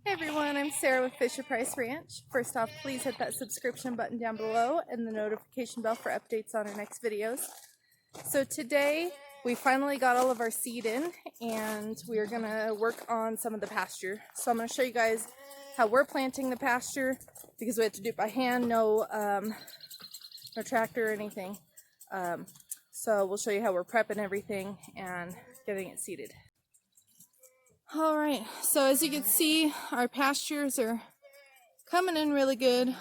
Hey everyone, I'm Sarah with Fisher Price Ranch. First off, please hit that subscription button down below and the notification bell for updates on our next videos. So today we finally got all of our seed in and we're gonna work on some of the pasture. So I'm gonna show you guys how we're planting the pasture because we have to do it by hand, no tractor or anything. So we'll show you how we're prepping everything and getting it seeded. Alright, so as you can see, our pastures are coming in really good.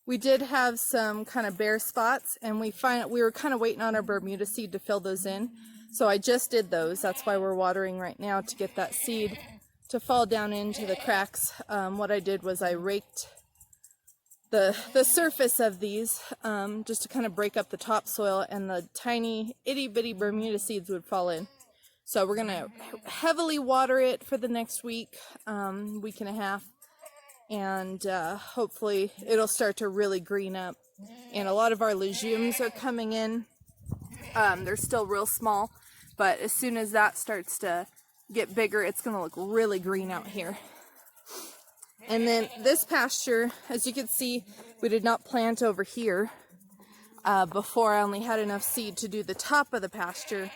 We did have some kind of bare spots, and we were kind of waiting on our Bermuda seed to fill those in. So I just did those. That's why we're watering right now, to get that seed to fall down into the cracks. What I did was I raked the surface of these just to kind of break up the topsoil, and the tiny itty bitty Bermuda seeds would fall in. So we're gonna heavily water it for the next week, week and a half, and hopefully it'll start to really green up. And a lot of our legumes are coming in. They're still real small, but as soon as that starts to get bigger, it's gonna look really green out here. And then this pasture, as you can see, we did not plant over here. Before I only had enough seed to do the top of the pasture.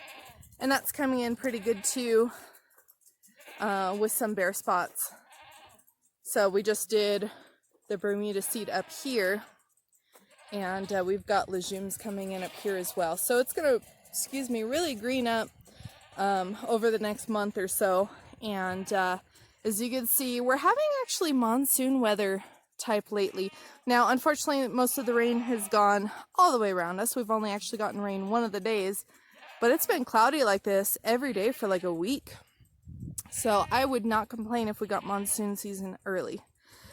And that's coming in pretty good too, with some bare spots. So we just did the Bermuda seed up here, and we've got legumes coming in up here as well. So it's gonna, really green up over the next month or so. And as you can see, we're having actually monsoon weather type lately. Now, unfortunately, most of the rain has gone all the way around us. We've only actually gotten rain one of the days. But it's been cloudy like this every day for like a week. So I would not complain if we got monsoon season early.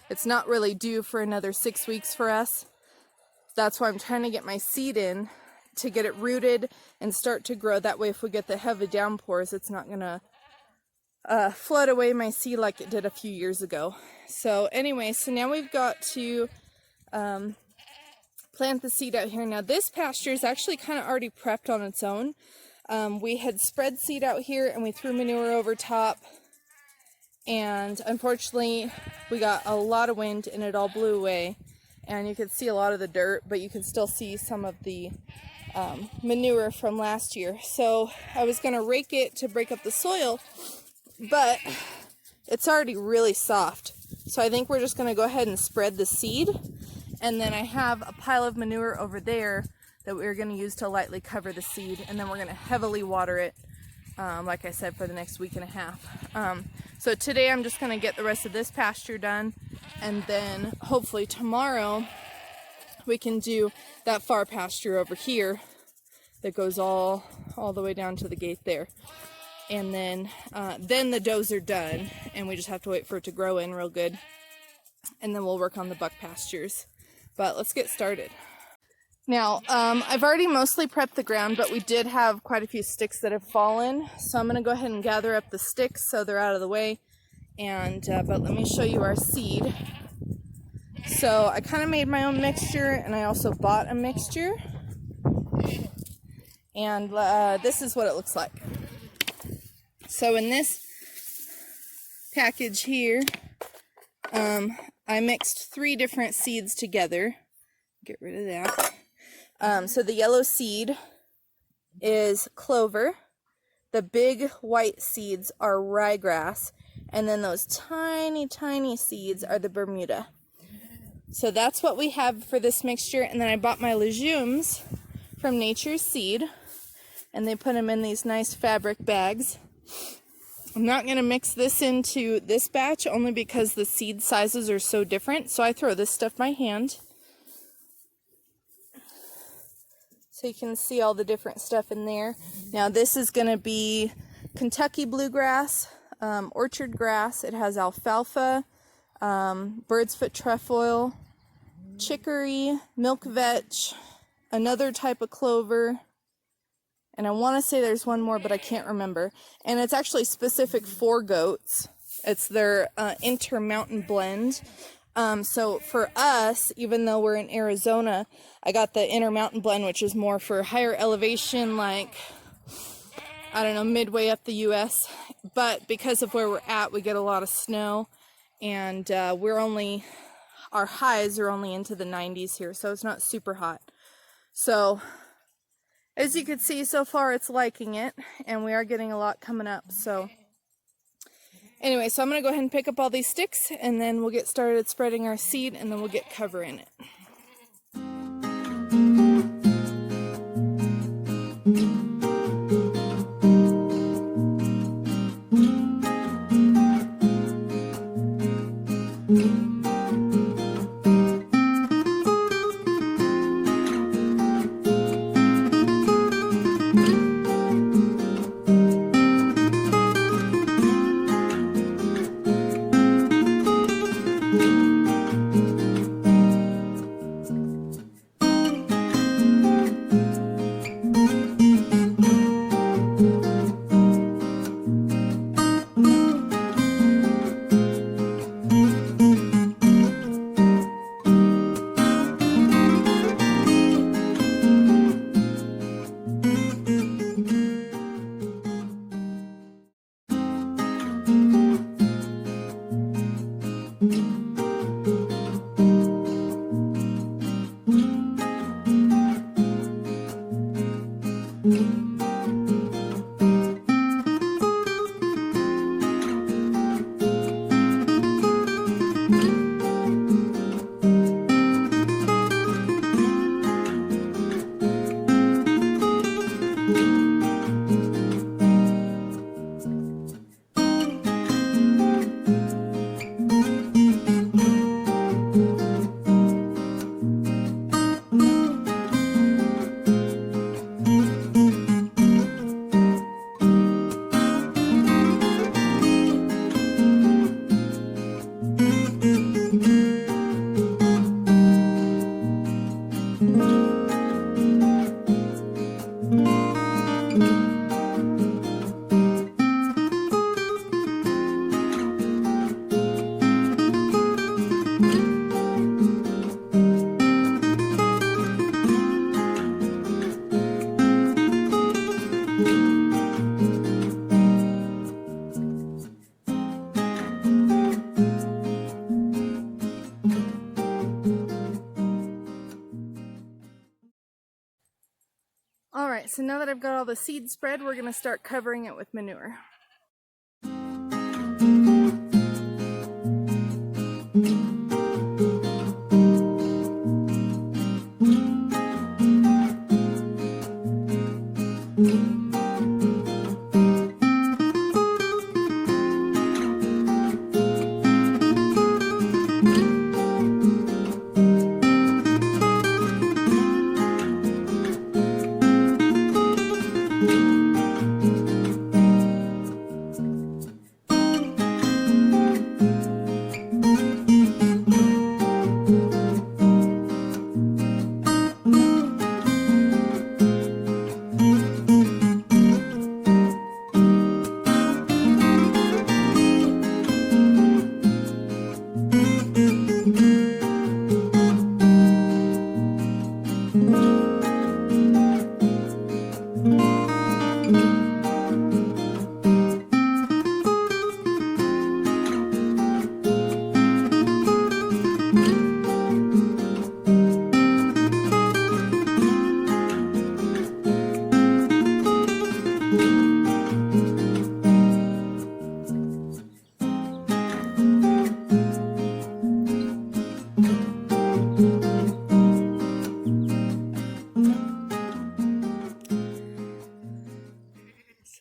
It's not really due for another 6 weeks for us. That's why I'm trying to get my seed in to get it rooted and start to grow. That way if we get the heavy downpours, it's not gonna flood away my seed like it did a few years ago. So anyway, so now we've got to plant the seed out here. Now this pasture is actually kind of already prepped on its own. We had spread seed out here and we threw manure over top, and unfortunately we got a lot of wind and it all blew away, and you could see a lot of the dirt, but you can still see some of the manure from last year. So I was going to rake it to break up the soil, but it's already really soft. So I think we're just going to go ahead and spread the seed. And then I have a pile of manure over there that we're going to use to lightly cover the seed. And then we're going to heavily water it, like I said, for the next week and a half. So today I'm just going to get the rest of this pasture done. And then hopefully tomorrow we can do that far pasture over here that goes all the way down to the gate there. And then the does are done. And we just have to wait for it to grow in real good. And then we'll work on the buck pastures. But let's get started. Now, I've already mostly prepped the ground, but we did have quite a few sticks that have fallen. So I'm going to go ahead and gather up the sticks so they're out of the way. And but let me show you our seed. So I kind of made my own mixture, and I also bought a mixture. And this is what it looks like. So in this package here, I mixed 3 different seeds together. Get rid of that. So the yellow seed is clover. The big white seeds are ryegrass. And then those tiny, tiny seeds are the Bermuda. So that's what we have for this mixture. And then I bought my legumes from Nature's Seed. And they put them in these nice fabric bags. I'm not going to mix this into this batch only because the seed sizes are so different. So I throw this stuff by hand. So you can see all the different stuff in there. Now this is going to be Kentucky bluegrass, orchard grass. It has alfalfa, bird's foot trefoil, chicory, milk vetch, another type of clover. And I want to say there's one more, but I can't remember. And it's actually specific for goats. It's their Intermountain blend. So for us, even though we're in Arizona, I got the Intermountain blend, which is more for higher elevation, like I don't know, midway up the US, but because of where we're at, we get a lot of snow, and our highs are only into the 90s here, so it's not super hot. So as you can see, so far it's liking it, and we are getting a lot coming up. So anyway, so I'm going to go ahead and pick up all these sticks, and then we'll get started spreading our seed, and then we'll get cover in it. Alright, so now that I've got all the seed spread, we're going to start covering it with manure.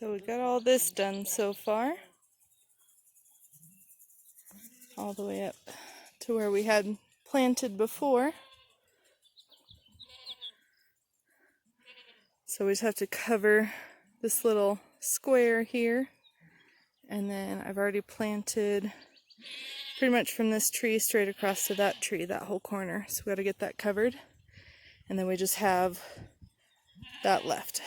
So we got all this done so far, all the way up to where we had planted before. So we just have to cover this little square here, and then I've already planted pretty much from this tree straight across to that tree, that whole corner. So we got to get that covered, and then we just have that left.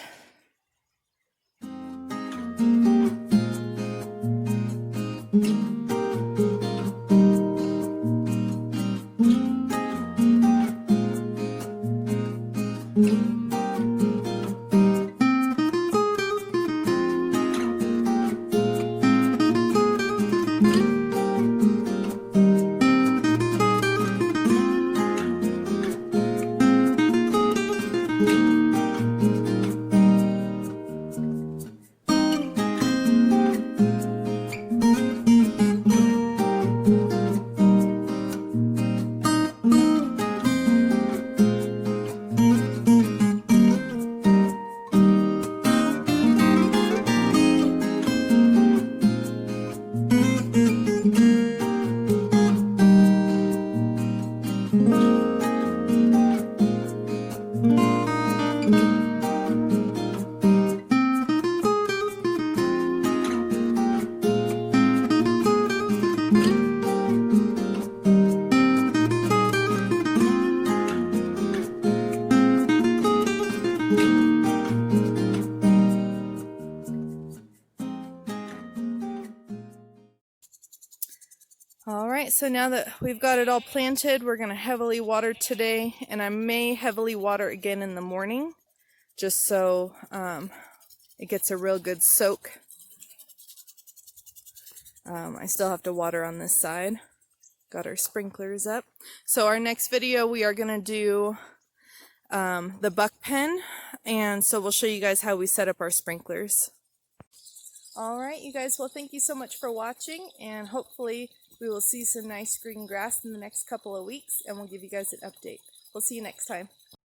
All right, so now that we've got it all planted, we're going to heavily water today, and I may heavily water again in the morning, just so it gets a real good soak. I still have to water on this side. Got our sprinklers up. So our next video, we are going to do the buck pen, and so we'll show you guys how we set up our sprinklers. All right, you guys, well, thank you so much for watching, and hopefully we will see some nice green grass in the next couple of weeks, and we'll give you guys an update. We'll see you next time.